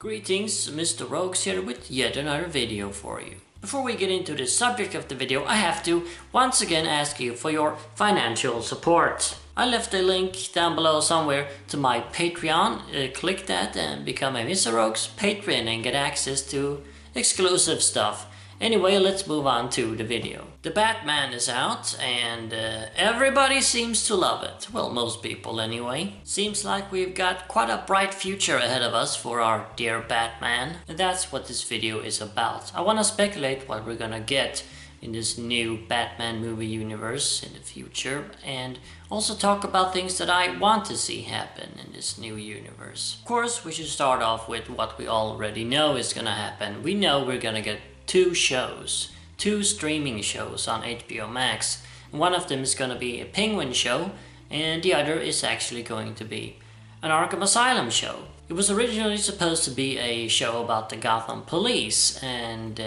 Greetings, Mr. Rogues here with yet another video for you. Before we get into the subject of the video, I have to once again ask you for your financial support. I left a link down below somewhere to my Patreon. Click that and become a Mr. Rogues patron and get access to exclusive stuff. Anyway, let's move on to the video. The Batman is out and everybody seems to love it. Well, most people anyway. Seems like we've got quite a bright future ahead of us for our dear Batman. And that's what this video is about. I want to speculate what we're gonna get in this new Batman movie universe in the future, and also talk about things that I want to see happen in this new universe. Of course, we should start off with what we already know is gonna happen. We know we're gonna get two streaming shows on HBO Max. One of them is going to be a Penguin show, and the other is actually going to be an Arkham Asylum show. It was originally supposed to be a show about the Gotham police, and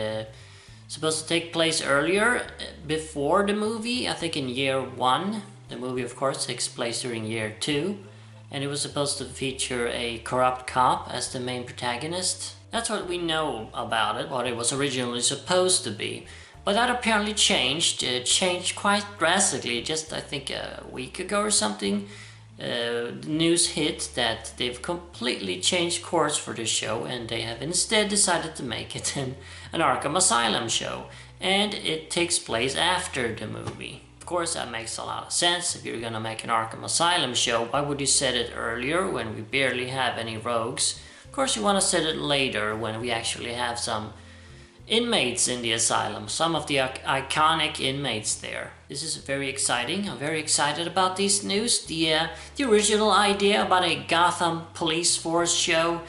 supposed to take place earlier, before the movie, I think in year 1. The movie, of course, takes place during year 2, and it was supposed to feature a corrupt cop as the main protagonist. That's what we know about it, what it was originally supposed to be. But that apparently changed. It changed quite drastically, just I think a week ago or something. The news hit that they've completely changed course for the show, and they have instead decided to make it an Arkham Asylum show. And it takes place after the movie. Of course, that makes a lot of sense. If you're gonna make an Arkham Asylum show, why would you set it earlier when we barely have any rogues? Of course, you want to set it later when we actually have some inmates in the asylum, some of the iconic inmates there. This is very exciting. I'm very excited about this news. The original idea about a Gotham police force show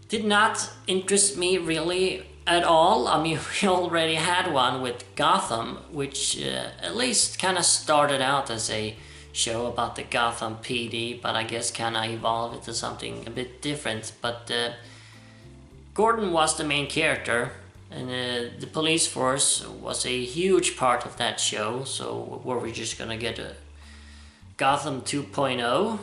did not interest me really at all. I mean, we already had one with Gotham, which at least kind of started out as a show about the Gotham PD, but I guess kind of evolved into something a bit different. But Gordon was the main character, and the police force was a huge part of that show. So were we just gonna get a Gotham 2.0?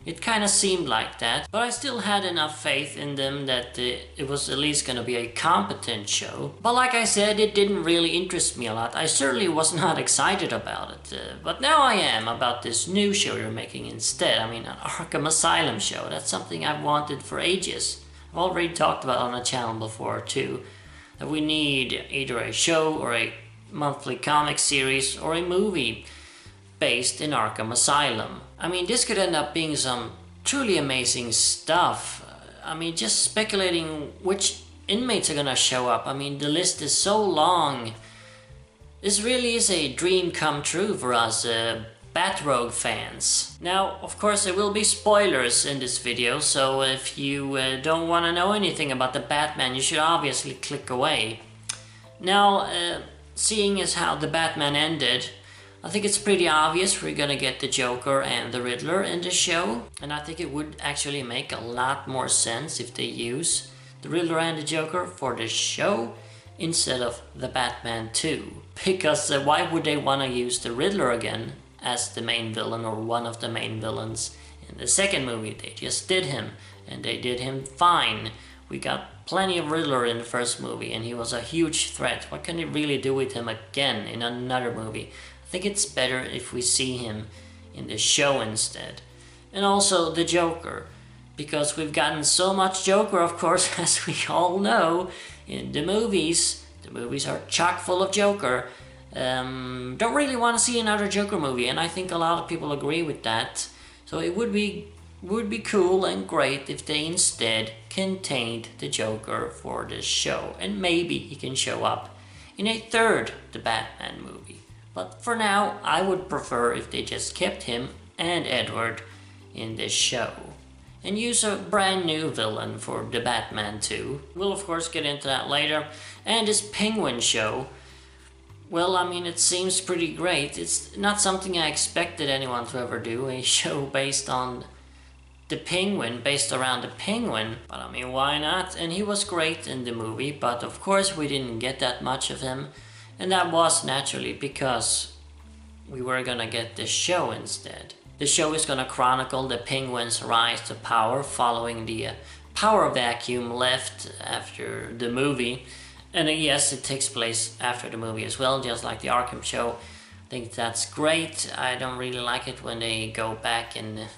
It kind of seemed like that, but I still had enough faith in them that it was at least going to be a competent show. But like I said, it didn't really interest me a lot. I certainly was not excited about it, but now I am about this new show you're making instead. I mean, an Arkham Asylum show. That's something I've wanted for ages. I've already talked about on the channel before too, that we need either a show or a monthly comic series or a movie based in Arkham Asylum. I mean, this could end up being some truly amazing stuff. I mean, just speculating which inmates are gonna show up. I mean, the list is so long. This really is a dream come true for us Bat-Rogue fans. Now, of course, there will be spoilers in this video, so if you don't want to know anything about the Batman, you should obviously click away. Now, seeing as how the Batman ended, I think it's pretty obvious we're gonna get the Joker and the Riddler in the show, and I think it would actually make a lot more sense if they use the Riddler and the Joker for the show instead of the Batman 2. Because why would they want to use the Riddler again as the main villain or one of the main villains in the second movie? They just did him, and they did him fine. We got plenty of Riddler in the first movie, and he was a huge threat. What can they really do with him again in another movie? I think it's better if we see him in the show instead. And also the Joker, because we've gotten so much Joker, of course, as we all know, in the movies. The movies are chock full of Joker. Don't really want to see another Joker movie, and I think a lot of people agree with that. So it would be cool and great if they instead contained the Joker for this show, and maybe he can show up in a third The Batman movie. But for now, I would prefer if they just kept him and Edward in this show and use a brand new villain for the Batman 2. We'll of course get into that later. And this Penguin show, well, I mean, it seems pretty great. It's not something I expected anyone to ever do, a show based on the Penguin, based around the Penguin. But I mean, why not? And he was great in the movie, but of course we didn't get that much of him. And that was naturally because we were gonna get the show instead. The show is gonna chronicle the Penguin's rise to power following the power vacuum left after the movie. And yes, it takes place after the movie as well, just like the Arkham show. I think that's great. I don't really like it when they go back and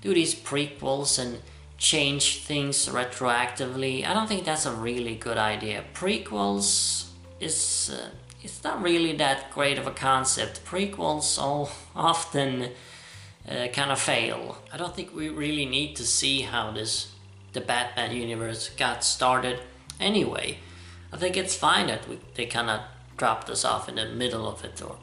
do these prequels and change things retroactively. I don't think that's a really good idea. Prequels is it's not really that great of a concept. Prequels all often kind of fail. I don't think we really need to see how the Batman universe got started anyway. I think it's fine that they kind of dropped us off in the middle of it, or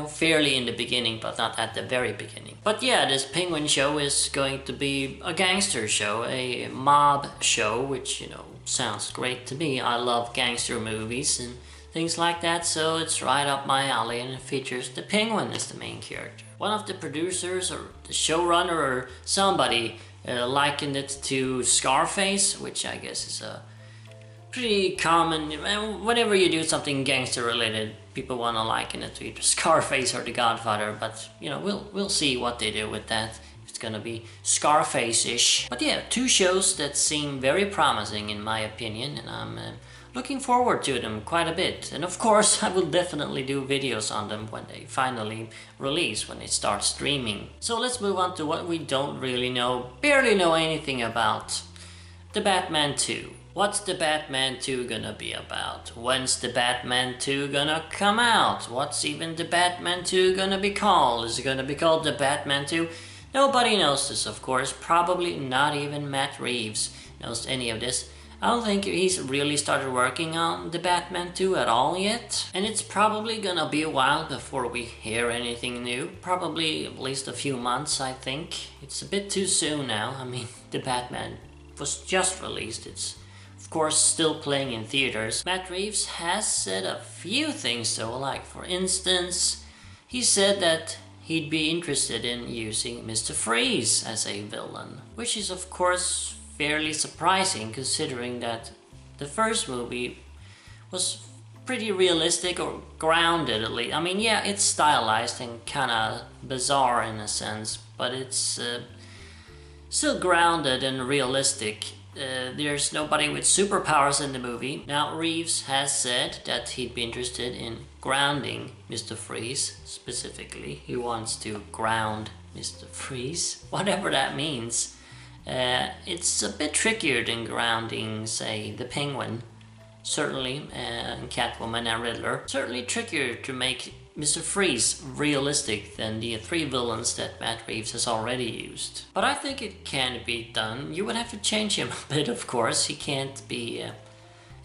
fairly in the beginning, but not at the very beginning. But yeah, this Penguin show is going to be a gangster show, a mob show, which, sounds great to me. I love gangster movies and things like that, so it's right up my alley, and it features the Penguin as the main character. One of the producers or the showrunner or somebody likened it to Scarface, which I guess is a pretty common. Whenever you do something gangster related, people want to liken it to either Scarface or The Godfather, but we'll see what they do with that. If it's gonna be Scarface-ish. But yeah, two shows that seem very promising in my opinion, and I'm looking forward to them quite a bit. And of course, I will definitely do videos on them when they finally release, when they start streaming. So let's move on to what we don't really know, barely know anything about. The Batman 2. What's the Batman 2 gonna be about? When's the Batman 2 gonna come out? What's even the Batman 2 gonna be called? Is it gonna be called the Batman 2? Nobody knows this, of course. Probably not even Matt Reeves knows any of this. I don't think he's really started working on the Batman 2 at all yet. And it's probably gonna be a while before we hear anything new. Probably at least a few months, I think. It's a bit too soon now. I mean, the Batman was just released. It's of course still playing in theaters. Matt Reeves has said a few things though, like for instance, he said that he'd be interested in using Mr. Freeze as a villain, which is of course fairly surprising considering that the first movie was pretty realistic, or grounded at least. I mean, yeah, it's stylized and kinda bizarre in a sense, but it's still grounded and realistic. There's nobody with superpowers in the movie. Now, Reeves has said that he'd be interested in grounding Mr. Freeze, specifically. He wants to ground Mr. Freeze, whatever that means. It's a bit trickier than grounding, say, the Penguin, certainly, and Catwoman and Riddler. Certainly trickier to make Mr. Freeze realistic than the three villains that Matt Reeves has already used. But I think it can be done. You would have to change him a bit, of course. He can't be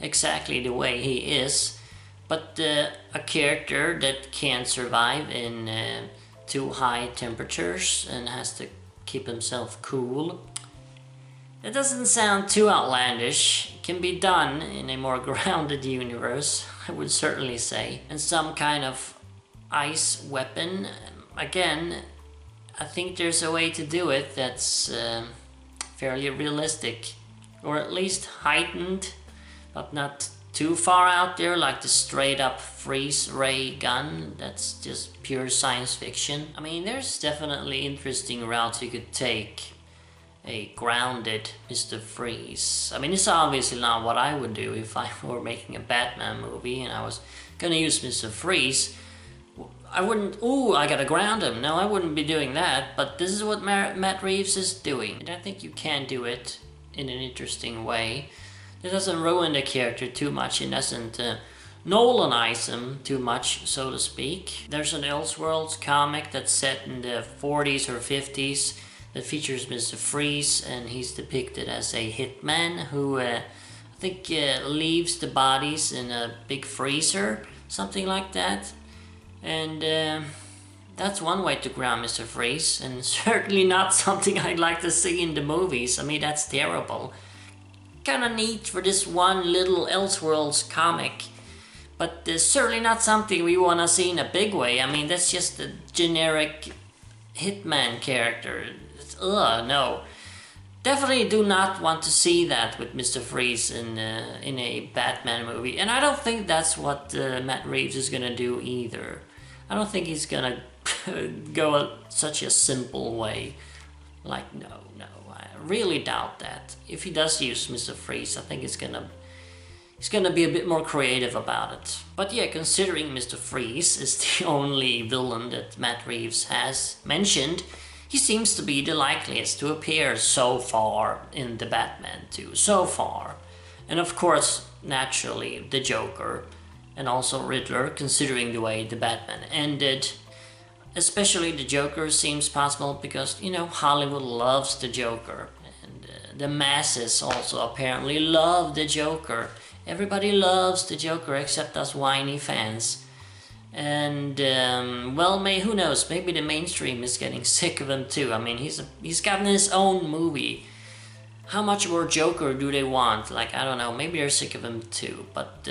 exactly the way he is. But a character that can survive in too high temperatures and has to keep himself cool. It doesn't sound too outlandish. It can be done in a more grounded universe, I would certainly say. And some kind of ice weapon. Again, I think there's a way to do it that's fairly realistic, or at least heightened, but not too far out there like the straight up freeze ray gun. That's just pure science fiction. I mean, there's definitely interesting routes you could take a grounded Mr. Freeze. I mean, it's obviously not what I would do if I were making a Batman movie and I was gonna use Mr. Freeze. I wouldn't, I gotta ground him. No, I wouldn't be doing that, but this is what Matt Reeves is doing. And I think you can do it in an interesting way. It doesn't ruin the character too much. It doesn't Nolanize him too much, so to speak. There's an Elseworlds comic that's set in the 40s or 50s that features Mr. Freeze, and he's depicted as a hitman who I think leaves the bodies in a big freezer, something like that. And that's one way to ground Mr. Freeze, and certainly not something I'd like to see in the movies. I mean, that's terrible. Kinda neat for this one little Elseworlds comic, but certainly not something we wanna see in a big way. I mean, that's just a generic hitman character. No. Definitely do not want to see that with Mr. Freeze in a Batman movie. And I don't think that's what Matt Reeves is gonna do either. I don't think he's gonna go such a simple way. Like, no, really doubt that. If he does use Mr. Freeze, I think he's gonna be a bit more creative about it. But yeah, considering Mr. Freeze is the only villain that Matt Reeves has mentioned, he seems to be the likeliest to appear so far in the Batman 2, so far. And of course, naturally, the Joker, and also Riddler, considering the way the Batman ended. Especially the Joker seems possible because, you know, Hollywood loves the Joker. And the masses also apparently love the Joker. Everybody loves the Joker except us whiny fans. And, well, who knows, maybe the mainstream is getting sick of him too. I mean, he's gotten his own movie. How much more Joker do they want? Like, I don't know, maybe they're sick of him too. But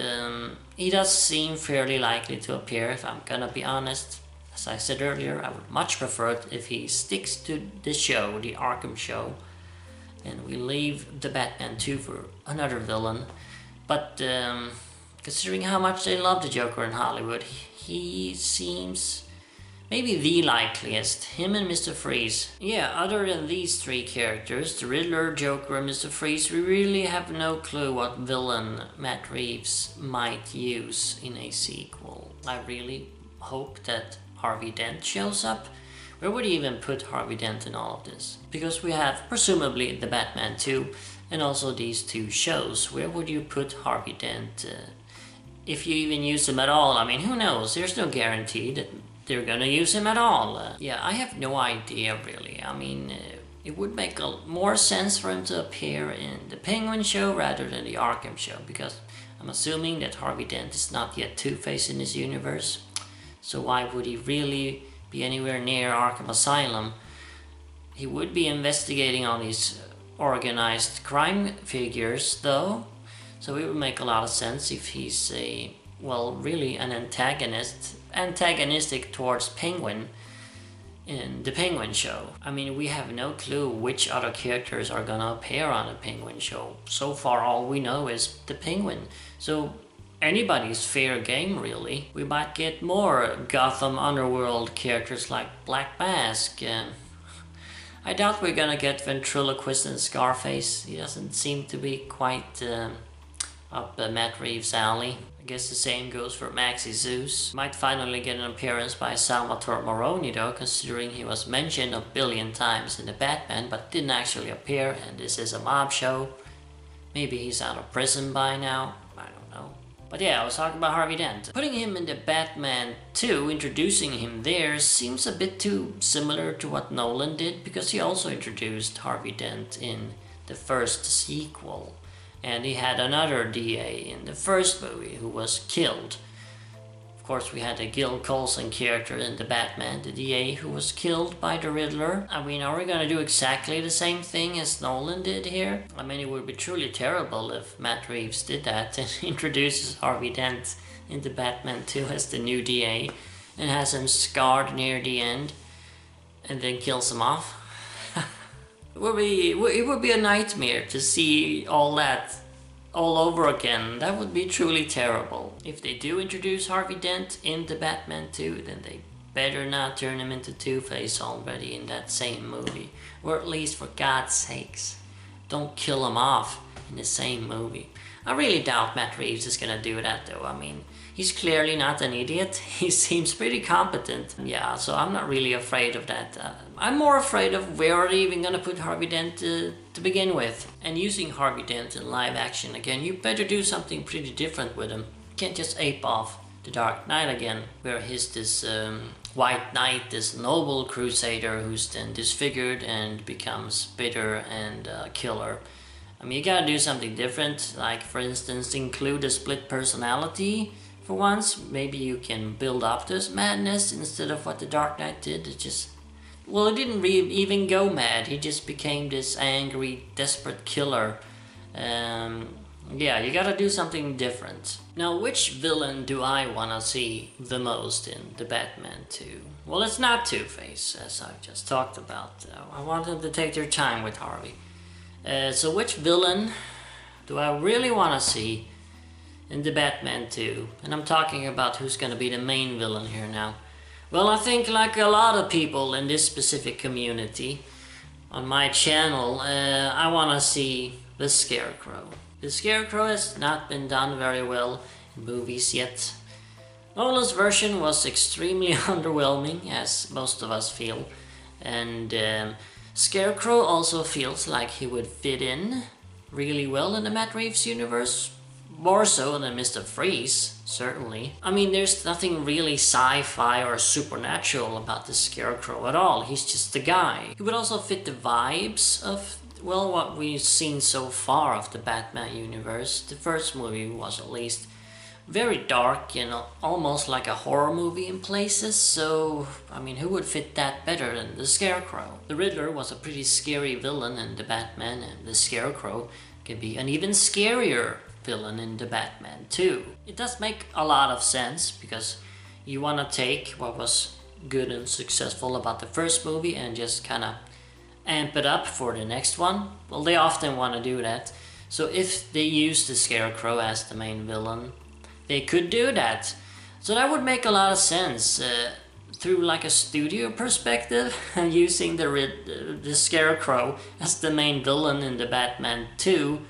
he does seem fairly likely to appear, if I'm gonna be honest. As I said earlier, I would much prefer it if he sticks to the show, the Arkham show, and we leave the Batman 2 for another villain. But considering how much they love the Joker in Hollywood, he seems maybe the likeliest. Him and Mr. Freeze. Yeah, other than these three characters, the Riddler, Joker, and Mr. Freeze, we really have no clue what villain Matt Reeves might use in a sequel. I really hope that Harvey Dent shows up. Where would you even put Harvey Dent in all of this? Because we have presumably the Batman 2 and also these two shows. Where would you put Harvey Dent? If you even use him at all, I mean, who knows? There's no guarantee that they're gonna use him at all. Yeah, I have no idea really. I mean, it would make more sense for him to appear in the Penguin show rather than the Arkham show, because I'm assuming that Harvey Dent is not yet Two-Face in this universe. So why would he really be anywhere near Arkham Asylum? He would be investigating all these organized crime figures though. So it would make a lot of sense if he's really an antagonistic towards Penguin in the Penguin show. I mean, we have no clue which other characters are gonna appear on the Penguin show. So far all we know is the Penguin. So anybody's fair game, really. We might get more Gotham Underworld characters like Black Mask. I doubt we're gonna get Ventriloquist and Scarface. He doesn't seem to be quite up Matt Reeves' alley. I guess the same goes for Maxie Zeus. Might finally get an appearance by Salvatore Moroni though, considering he was mentioned a billion times in the Batman but didn't actually appear, and this is a mob show. Maybe he's out of prison by now. I don't know. But yeah, I was talking about Harvey Dent. Putting him in the Batman 2, introducing him there, seems a bit too similar to what Nolan did, because he also introduced Harvey Dent in the first sequel. And he had another DA in the first movie who was killed. Of course, we had a Gil Colson character in the Batman, the DA who was killed by the Riddler. I mean, are we gonna do exactly the same thing as Nolan did here? I mean, it would be truly terrible if Matt Reeves did that and introduces Harvey Dent into Batman 2 as the new DA and has him scarred near the end and then kills him off. It would be a nightmare to see all that all over again. That would be truly terrible. If they do introduce Harvey Dent in the Batman 2, then they better not turn him into Two-Face already in that same movie. Or at least, for God's sakes, don't kill him off in the same movie. I really doubt Matt Reeves is gonna do that though. I mean, he's clearly not an idiot. He seems pretty competent. Yeah, so I'm not really afraid of that. I'm more afraid of where are they even gonna put Harvey Dent to begin with. And using Harvey Dent in live action again, you better do something pretty different with him. You can't just ape off The Dark Knight again, where he's this white knight, this noble crusader who's then disfigured and becomes bitter and killer. I mean, you gotta do something different, like for instance include a split personality for once. Maybe you can build up this madness instead of what the Dark Knight did. It didn't even go mad, he just became this angry, desperate killer. Yeah, you gotta do something different. Now, which villain do I wanna see the most in the Batman 2? Well, it's not Two-Face, as I just talked about. I want them to take their time with Harvey. So which villain do I really want to see in the Batman 2? And I'm talking about who's going to be the main villain here now. Well, I think like a lot of people in this specific community, on my channel, I want to see the Scarecrow. The Scarecrow has not been done very well in movies yet. Nolan's version was extremely underwhelming, as most of us feel, and Scarecrow also feels like he would fit in really well in the Matt Reeves universe. More so than Mr. Freeze, certainly. I mean, there's nothing really sci-fi or supernatural about the Scarecrow at all. He's just a guy. He would also fit the vibes of, well, what we've seen so far of the Batman universe. The first movie was at least very dark and almost like a horror movie in places, so, I mean, who would fit that better than the Scarecrow? The Riddler was a pretty scary villain in the Batman, and the Scarecrow can be an even scarier villain in the Batman too. It does make a lot of sense, because you want to take what was good and successful about the first movie and just kind of amp it up for the next one. Well, they often want to do that. So if they use the Scarecrow as the main villain, they could do that. So that would make a lot of sense through like a studio perspective, using the Scarecrow as the main villain in the Batman 2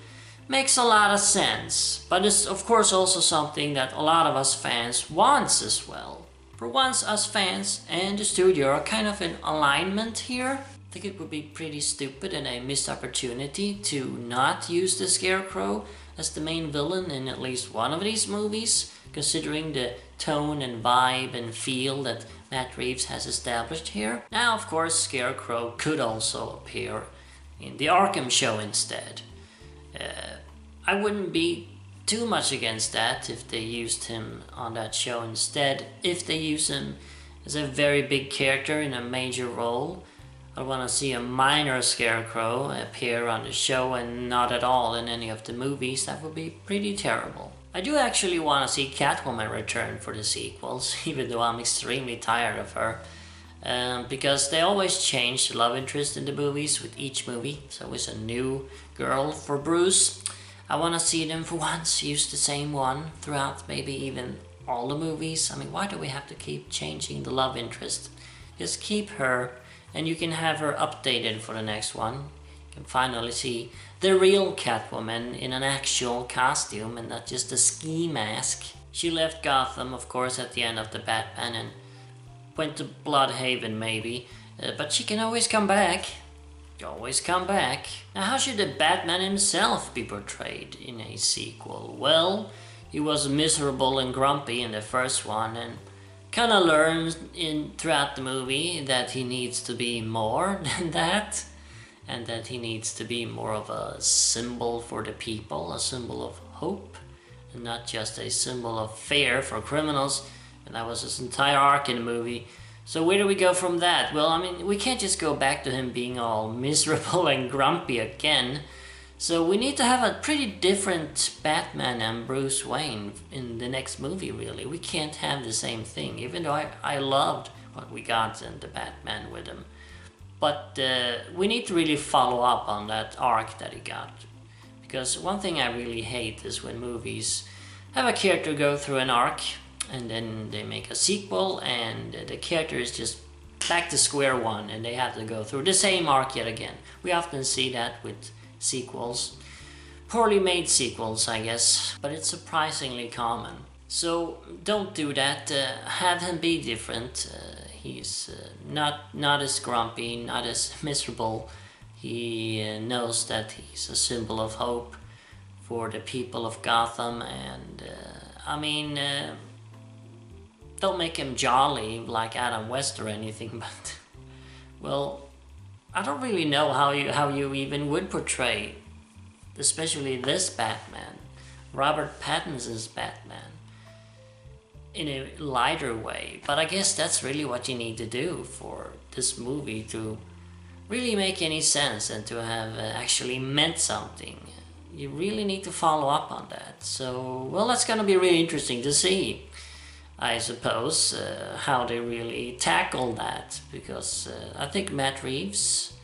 makes a lot of sense, but it's of course also something that a lot of us fans wants as well. For once, us fans and the studio are kind of in alignment here. I think it would be pretty stupid and a missed opportunity to not use the Scarecrow as the main villain in at least one of these movies, considering the tone and vibe and feel that Matt Reeves has established here. Now, of course, Scarecrow could also appear in the Arkham show instead. I wouldn't be too much against that if they used him on that show instead. If they use him as a very big character in a major role, I want to see a minor Scarecrow appear on the show and not at all in any of the movies. That would be pretty terrible. I do actually want to see Catwoman return for the sequels, even though I'm extremely tired of her. Because they always change the love interest in the movies with each movie. It's always a new girl for Bruce. I want to see them for once use the same one throughout maybe even all the movies. I mean, why do we have to keep changing the love interest? Just keep her, and you can have her updated for the next one. You can finally see the real Catwoman in an actual costume and not just a ski mask. She left Gotham, of course, at the end of the Batman and went to Bloodhaven maybe, but she can always come back. Always come back. Now, how should the Batman himself be portrayed in a sequel? Well, he was miserable and grumpy in the first one, and kind of learns throughout the movie that he needs to be more than that, and that he needs to be more of a symbol for the people, a symbol of hope, and not just a symbol of fear for criminals. And that was his entire arc in the movie. So where do we go from that? Well, I mean, we can't just go back to him being all miserable and grumpy again. So we need to have a pretty different Batman and Bruce Wayne in the next movie, really. We can't have the same thing, even though I loved what we got in the Batman with him. But we need to really follow up on that arc that he got. Because one thing I really hate is when movies have a character go through an arc, and then they make a sequel and the character is just back to square one and they have to go through the same arc yet again. We often see that with sequels. Poorly made sequels, I guess, but it's surprisingly common. So don't do that. Have him be different. He's not as grumpy, not as miserable. He knows that he's a symbol of hope for the people of Gotham, and don't make him jolly like Adam West or anything, but, well, I don't really know how you even would portray, especially this Batman, Robert Pattinson's Batman, in a lighter way. But I guess that's really what you need to do for this movie to really make any sense and to have actually meant something. You really need to follow up on that. So, well, that's gonna be really interesting to see, I suppose, how they really tackle that, because I think Matt Reeves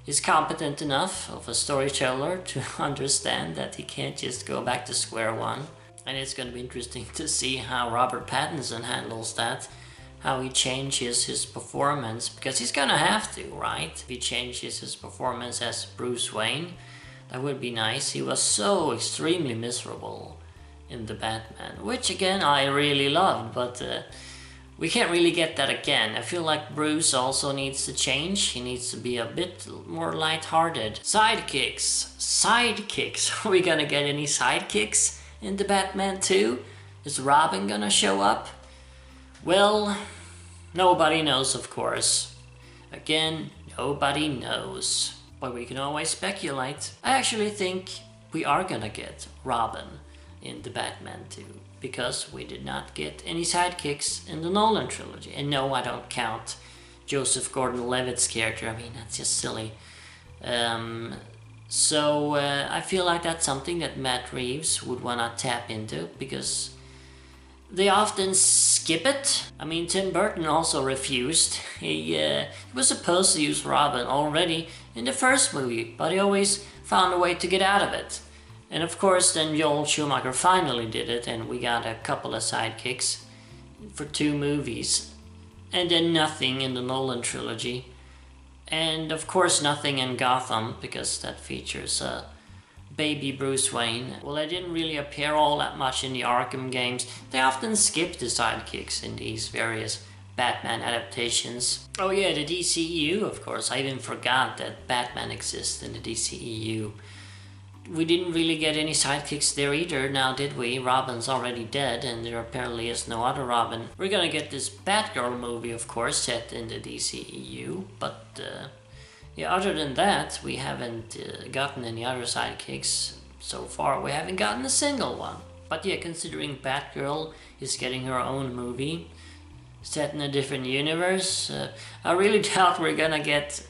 is competent enough of a storyteller to understand that he can't just go back to square one. And it's going to be interesting to see how Robert Pattinson handles that, how he changes his performance, because he's gonna have to, right? If he changes his performance as Bruce Wayne, that would be nice. He was so extremely miserable in the Batman, which again I really loved, but we can't really get that again. I feel like Bruce also needs to change. He needs to be a bit more lighthearted. Sidekicks. Sidekicks. Are we gonna get any sidekicks in the Batman 2? Is Robin gonna show up? Well, nobody knows, of course. Again, nobody knows. But we can always speculate. I actually think we are gonna get Robin in the Batman 2. Because we did not get any sidekicks in the Nolan trilogy. And no, I don't count Joseph Gordon-Levitt's character. I mean, that's just silly. So I feel like that's something that Matt Reeves would want to tap into, because they often skip it. I mean, Tim Burton also refused. He was supposed to use Robin already in the first movie, but he always found a way to get out of it. And of course, then Joel Schumacher finally did it, and we got a couple of sidekicks for 2 movies. And then nothing in the Nolan trilogy. And of course nothing in Gotham, because that features baby Bruce Wayne. Well, they didn't really appear all that much in the Arkham games. They often skip the sidekicks in these various Batman adaptations. Oh yeah, the DCEU, of course. I even forgot that Batman exists in the DCEU. We didn't really get any sidekicks there either, now did we? Robin's already dead, and there apparently is no other Robin. We're gonna get this Batgirl movie, of course, set in the DCEU, but yeah, other than that, we haven't gotten any other sidekicks so far. We haven't gotten a single one. But yeah, considering Batgirl is getting her own movie, set in a different universe, I really doubt we're gonna get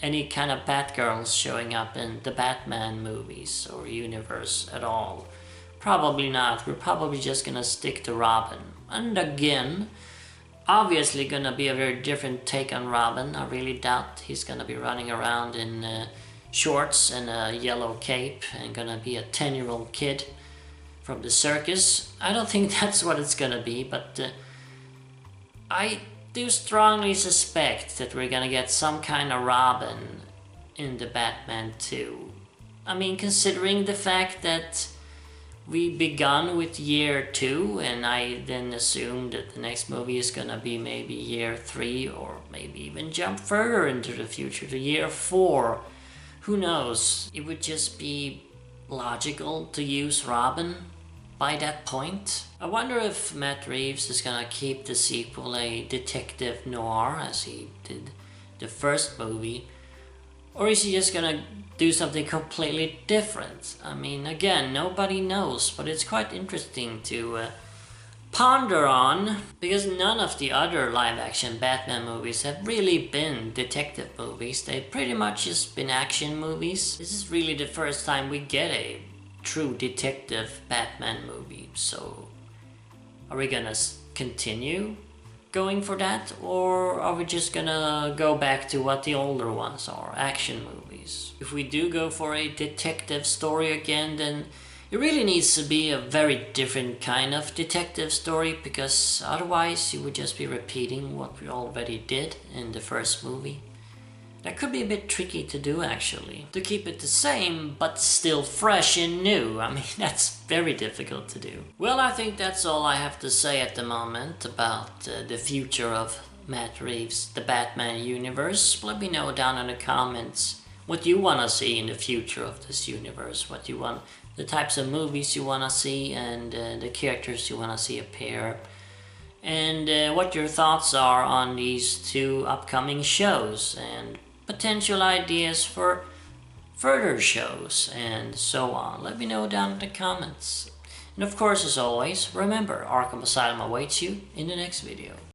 any kind of Batgirls showing up in the Batman movies or universe at all. Probably not. We're probably just gonna stick to Robin. And again, obviously gonna be a very different take on Robin. I really doubt he's gonna be running around in shorts and a yellow cape and gonna be a 10-year-old kid from the circus. I don't think that's what it's gonna be, but I do strongly suspect that we're gonna get some kind of Robin in the Batman 2. I mean, considering the fact that we begun with year 2, and I then assumed that the next movie is gonna be maybe year 3, or maybe even jump further into the future to year 4. Who knows? It would just be logical to use Robin by that point. I wonder if Matt Reeves is gonna keep the sequel a detective noir as he did the first movie, or is he just gonna do something completely different? I mean, again, nobody knows, but it's quite interesting to ponder on, because none of the other live-action Batman movies have really been detective movies. They've pretty much just been action movies. This is really the first time we get a true detective Batman movie, so are we gonna continue going for that, or are we just gonna go back to what the older ones are, action movies? If we do go for a detective story again, then it really needs to be a very different kind of detective story, because otherwise you would just be repeating what we already did in the first movie. That could be a bit tricky to do, actually. To keep it the same, but still fresh and new. I mean, that's very difficult to do. Well, I think that's all I have to say at the moment about the future of Matt Reeves' The Batman universe. Let me know down in the comments what you want to see in the future of this universe. What you want, the types of movies you want to see, and the characters you want to see appear. And what your thoughts are on these 2 upcoming shows, and potential ideas for further shows, and so on. Let me know down in the comments. And of course, as always, remember, Arkham Asylum awaits you in the next video.